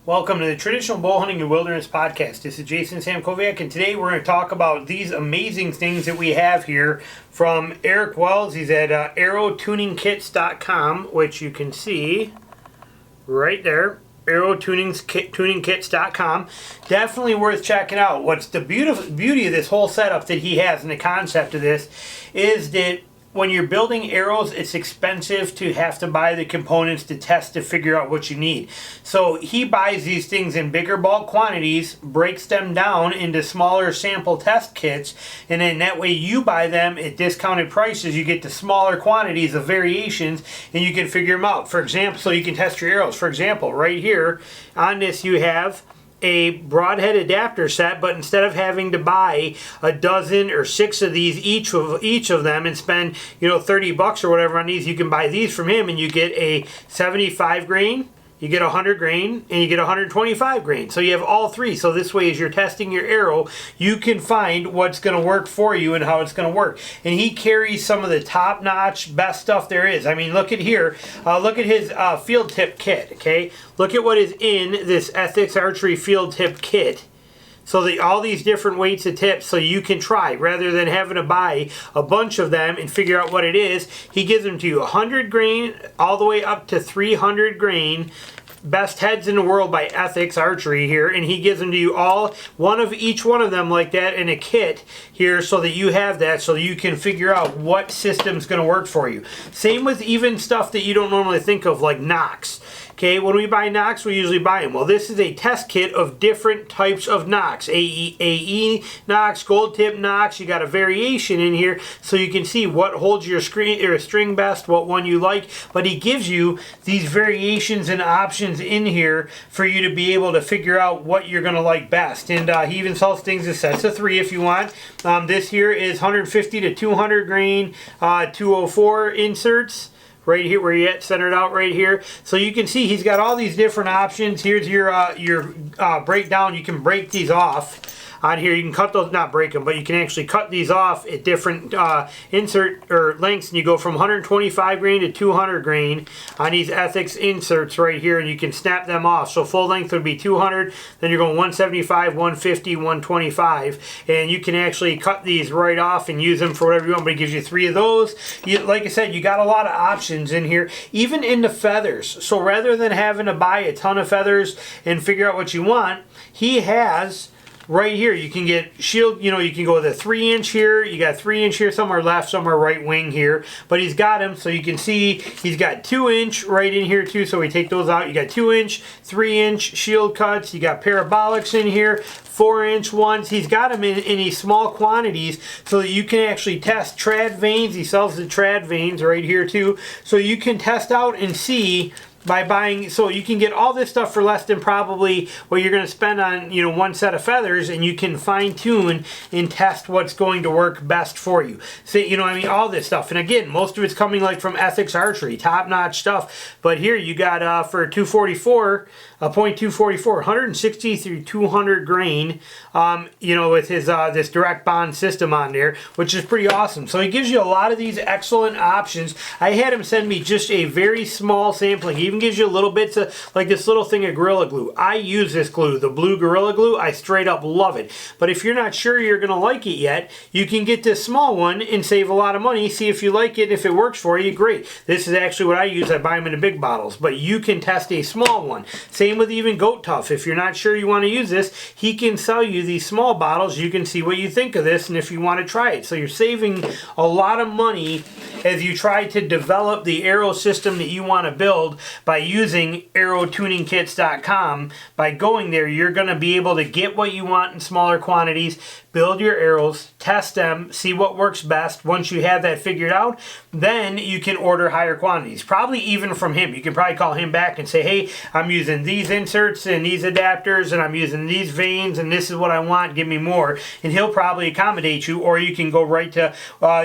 Welcome to the Traditional Bow Hunting and Wilderness Podcast. This is Jason Samkoviak, and today we're going to talk about these amazing things that we have here from Eric Wells. He's at arrowtuningkits.com, which you can see right there. arrowtuningkits.com. Definitely worth checking out. What's the beauty of this whole setup that he has, and the concept of this is that when you're building arrows, it's expensive to have to buy the components to test to figure out what you need. So he buys these things in bigger bulk quantities, breaks them down into smaller sample test kits, and then that way you buy them at discounted prices. You get the smaller quantities of variations and you can figure them out. For example, so you can test your arrows. For example, right here on this you have a broadhead adapter set, but instead of having to buy a dozen or 6 of these each of them and spend $30 or whatever on these, you can buy these from him and you get a 75 grain, you get 100 grain, and you get 125 grain. So you have all three. So this way, as you're testing your arrow, you can find what's going to work for you and how it's going to work. And he carries some of the top-notch, best stuff there is. I mean, look at here. Look at his field tip kit, okay? Look at what is in this Ethics Archery field tip kit. So all these different weights of tips so you can try rather than having to buy a bunch of them and figure out what it is. He gives them to you 100 grain all the way up to 300 grain. Best heads in the world by Ethics Archery here, and he gives them to you all, one of each one of them like that in a kit here, so that you have that so you can figure out what system's going to work for you. Same with even stuff that you don't normally think of, like nocks. Okay, when we buy nocks, we usually buy them. Well, this is a test kit of different types of nocks. AE nocks, gold tip nocks. You got a variation in here so you can see what holds your string best, what one you like. But he gives you these variations and options in here for you to be able to figure out what you're going to like best. And he even sells things as sets of 3 if you want. This here is 150 to 200 grain 204 inserts. Right here, where you at, centered out right here. So you can see he's got all these different options. Here's your breakdown. You can break these off on here. You can cut those, not break them, but you can actually cut these off at different insert or lengths, and you go from 125 grain to 200 grain on these Ethics inserts right here, and you can snap them off. So full length would be 200, then you're going 175, 150, 125, and you can actually cut these right off and use them for whatever you want, but it gives you 3 of those. Like I said, you got a lot of options in here, even in the feathers. So rather than having to buy a ton of feathers and figure out what you want, he has right here, you can get shield, you can go with a 3-inch here, you got 3-inch here, somewhere left, somewhere right wing here, but he's got them, so you can see he's got 2-inch right in here too, so we take those out. You got 2-inch, 3-inch shield cuts, you got parabolics in here, 4-inch ones. He's got them in these small quantities so that you can actually test trad vanes. He sells the trad vanes right here too, so you can test out and see by buying. So you can get all this stuff for less than probably what you're going to spend on one set of feathers, and you can fine tune and test what's going to work best for you. So all this stuff, and again, most of it's coming like from Ethics Archery, top-notch stuff. But here you got for 244 .244, 160 through 200 grain, with his this direct bond system on there, which is pretty awesome. So he gives you a lot of these excellent options. I had him send me just a very small sampling. He even gives you little bits of, like this little thing of Gorilla Glue. I use this glue, the blue Gorilla Glue. I straight up love it. But if you're not sure you're going to like it yet, you can get this small one and save a lot of money. See if you like it. If it works for you, great. This is actually what I use. I buy them in the big bottles. But you can test a small one. Same with even Goto. If you're not sure you want to use this, he can sell you these small bottles. You can see what you think of this and if you want to try it. So you're saving a lot of money as you try to develop the arrow system that you want to build by using arrowtuningkits.com. By going there, you're going to be able to get what you want in smaller quantities, build your arrows, test them, see what works best. Once you have that figured out, then you can order higher quantities, probably even from him. You can probably call him back and say, hey, I'm using these inserts and these adapters, and I'm using these vanes, and this is what I want, give me more. And he'll probably accommodate you, or you can go right to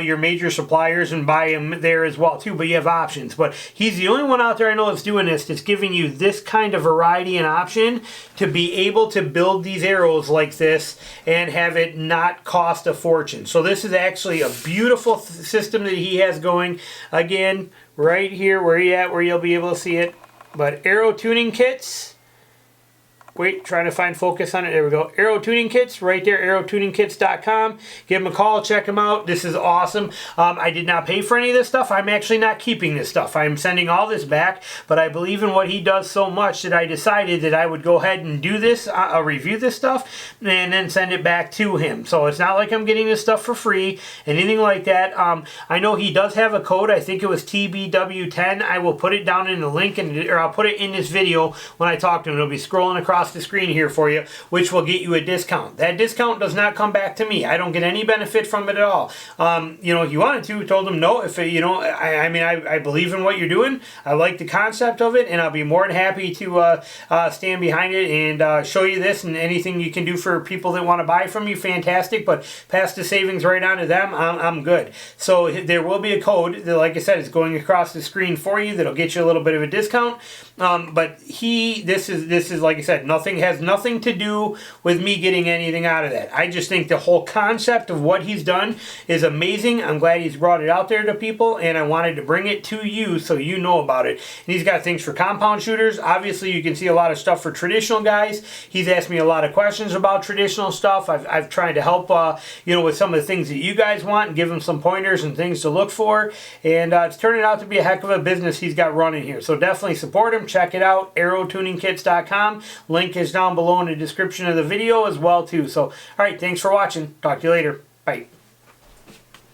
your major suppliers and buy them there as well too. But you have options. But he's the only one out there I know that's doing this, that's giving you this kind of variety and option to be able to build these arrows like this and have it not cost a fortune. So this is actually a beautiful system that he has going. Again, right here where you'll be able to see it. But Arrow Tuning Kits, Wait, trying to find focus on it. There we go. Arrow Tuning Kits, right there, arrowtuningkits.com. Give them a call, check them out. This is awesome. I did not pay for any of this stuff. I'm actually not keeping this stuff. I'm sending all this back, but I believe in what he does so much that I decided that I would go ahead and do this, review this stuff, and then send it back to him. So it's not like I'm getting this stuff for free, anything like that. I know he does have a code. I think it was TBW10. I will put it down in the link, or I'll put it in this video when I talk to him. It'll be scrolling across the screen here for you, which will get you a discount. That discount does not come back to me. I don't get any benefit from it at all. You know, he wanted to, told him no. If you know, I mean, I believe in what you're doing. I like the concept of it, and I'll be more than happy to stand behind it and show you this, and anything you can do for people that want to buy from you, fantastic. But pass the savings right on to them. I'm good. So there will be a code that, like I said, is going across the screen for you that'll get you a little bit of a discount. But this is like I said, has nothing to do with me getting anything out of that. I just think the whole concept of what he's done is amazing. I'm glad he's brought it out there to people, and I wanted to bring it to you so you know about it. And he's got things for compound shooters. Obviously, you can see a lot of stuff for traditional guys. He's asked me a lot of questions about traditional stuff. I've tried to help, you know, with some of the things that you guys want and give him some pointers and things to look for. And it's turning out to be a heck of a business he's got running here. So definitely support him. Check it out, arrowtuningkits.com. Link is down below in the description of the video as well too. So, all right, thanks for watching. Talk to you later. Bye.